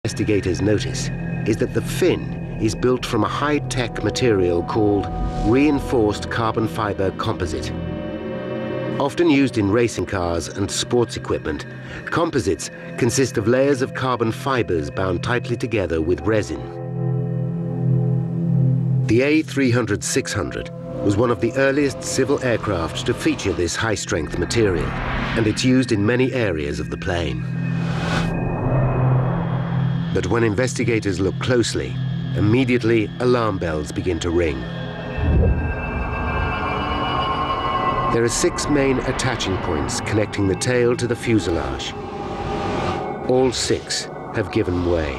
investigators notice is that the fin is built from a high-tech material called reinforced carbon fiber composite. Often used in racing cars and sports equipment, composites consist of layers of carbon fibers bound tightly together with resin. The A300-600 was one of the earliest civil aircraft to feature this high-strength material, and it's used in many areas of the plane. But when investigators look closely, immediately alarm bells begin to ring. There are 6 main attaching points connecting the tail to the fuselage. All 6 have given way.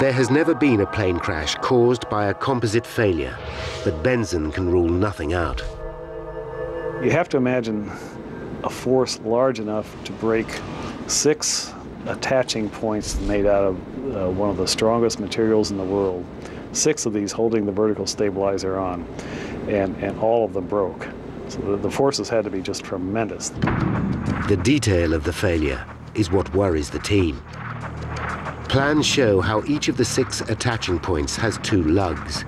There has never been a plane crash caused by a composite failure, but Benson can rule nothing out. You have to imagine a force large enough to break 6 attaching points made out of one of the strongest materials in the world. 6 of these holding the vertical stabilizer on, and all of them broke. So the forces had to be just tremendous. The detail of the failure is what worries the team. Plans show how each of the 6 attaching points has 2 lugs.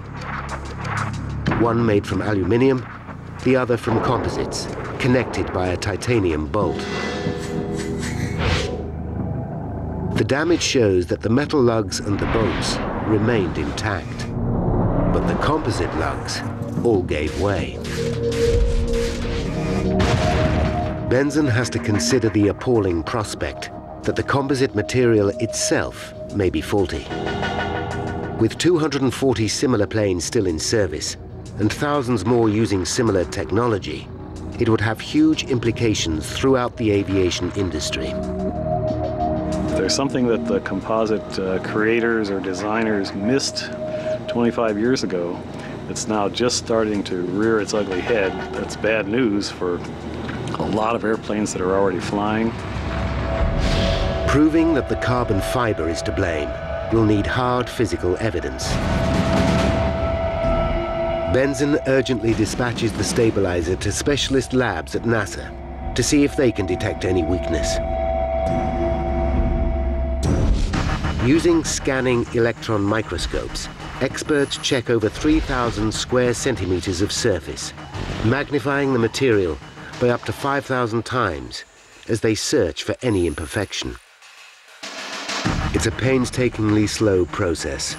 One made from aluminium, the other from composites, connected by a titanium bolt. The damage shows that the metal lugs and the bolts remained intact, but the composite lugs all gave way. Benson has to consider the appalling prospect that the composite material itself may be faulty. With 240 similar planes still in service and thousands more using similar technology, it would have huge implications throughout the aviation industry. There's something that the composite creators or designers missed 25 years ago that's now just starting to rear its ugly head. That's bad news for a lot of airplanes that are already flying. Proving that the carbon fiber is to blame will need hard physical evidence. Benson urgently dispatches the stabilizer to specialist labs at NASA to see if they can detect any weakness. Using scanning electron microscopes, experts check over 3,000 square centimeters of surface, magnifying the material by up to 5,000 times as they search for any imperfection. It's a painstakingly slow process,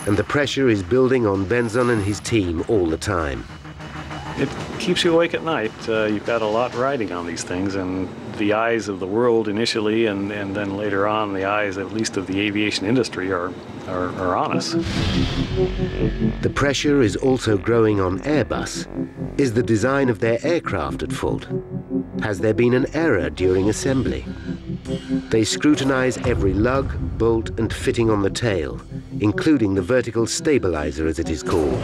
and the pressure is building on Benson and his team all the time. It keeps you awake at night. You've got a lot riding on these things, and the eyes of the world initially, and then later on, the eyes at least of the aviation industry are on us. The pressure is also growing on Airbus. Is the design of their aircraft at fault? Has there been an error during assembly? They scrutinize every lug, bolt, and fitting on the tail, including the vertical stabilizer, as it is called.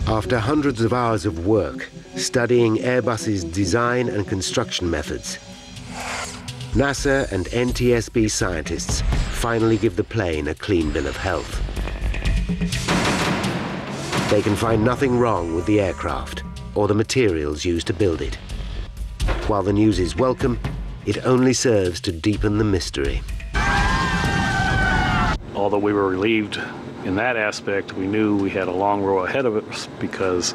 After hundreds of hours of work studying Airbus's design and construction methods, NASA and NTSB scientists finally give the plane a clean bill of health. They can find nothing wrong with the aircraft or the materials used to build it. While the news is welcome, it only serves to deepen the mystery. Although we were relieved in that aspect, we knew we had a long row ahead of us because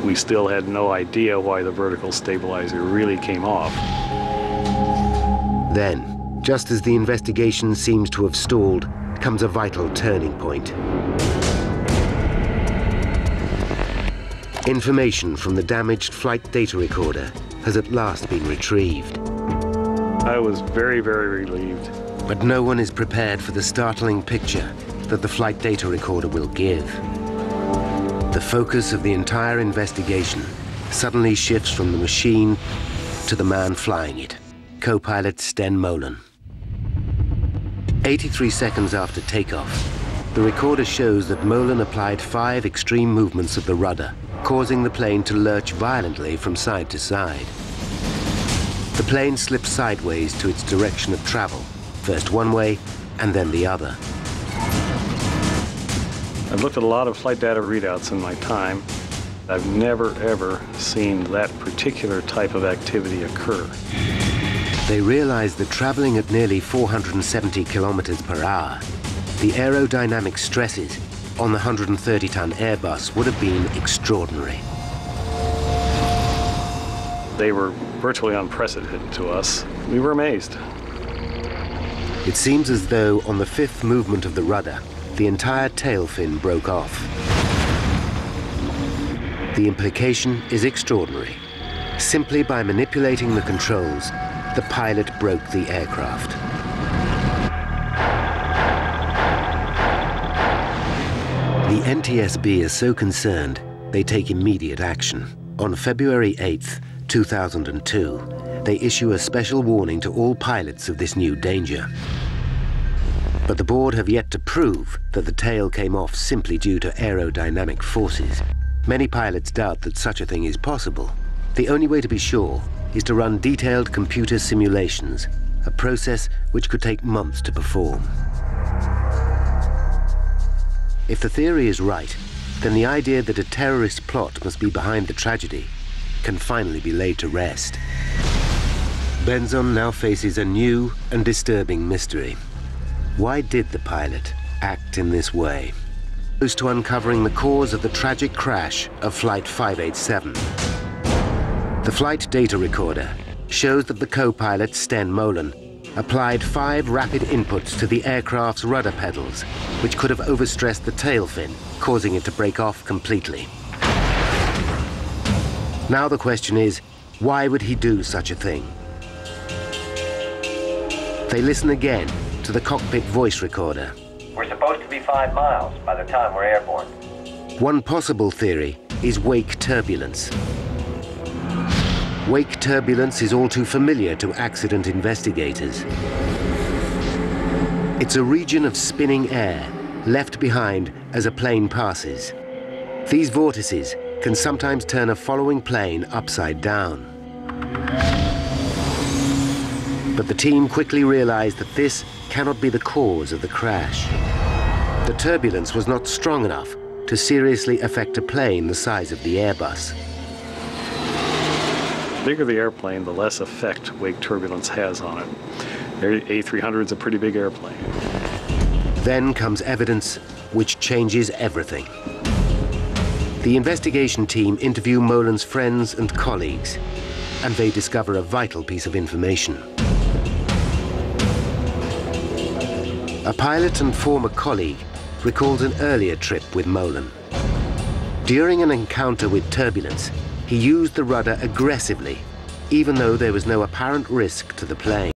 we still had no idea why the vertical stabilizer really came off. Then, just as the investigation seems to have stalled, comes a vital turning point. Information from the damaged flight data recorder has at last been retrieved. I was very, very relieved. But no one is prepared for the startling picture that the flight data recorder will give. The focus of the entire investigation suddenly shifts from the machine to the man flying it, co-pilot Sten Molen. 83 seconds after takeoff, the recorder shows that Molen applied 5 extreme movements of the rudder, causing the plane to lurch violently from side to side. The plane slips sideways to its direction of travel, first one way and then the other. I've looked at a lot of flight data readouts in my time. I've never, ever seen that particular type of activity occur. They realized that traveling at nearly 470 kilometers per hour, the aerodynamic stresses on the 130-ton Airbus would have been extraordinary. They were virtually unprecedented to us. We were amazed. It seems as though on the fifth movement of the rudder, the entire tail fin broke off. The implication is extraordinary. Simply by manipulating the controls, the pilot broke the aircraft. The NTSB is so concerned, they take immediate action. On February 8th, 2002, they issue a special warning to all pilots of this new danger. But the board have yet to prove that the tail came off simply due to aerodynamic forces. Many pilots doubt that such a thing is possible. The only way to be sure is to run detailed computer simulations, a process which could take months to perform. If the theory is right, then the idea that a terrorist plot must be behind the tragedy can finally be laid to rest. Benzon now faces a new and disturbing mystery. Why did the pilot act in this way? Close to uncovering the cause of the tragic crash of Flight 587. The flight data recorder shows that the co-pilot, Sten Molen, applied 5 rapid inputs to the aircraft's rudder pedals, which could have overstressed the tail fin, causing it to break off completely. Now the question is, why would he do such a thing? They listen again to the cockpit voice recorder. We're supposed to be 5 miles by the time we're airborne. One possible theory is wake turbulence. Wake turbulence is all too familiar to accident investigators. It's a region of spinning air left behind as a plane passes. These vortices can sometimes turn a following plane upside down. But the team quickly realized that this cannot be the cause of the crash. The turbulence was not strong enough to seriously affect a plane the size of the Airbus. The bigger the airplane, the less effect wake turbulence has on it. The A300 is a pretty big airplane. Then comes evidence which changes everything. The investigation team interview Molen's friends and colleagues, and they discover a vital piece of information. A pilot and former colleague recalls an earlier trip with Molen. During an encounter with turbulence, he used the rudder aggressively, even though there was no apparent risk to the plane.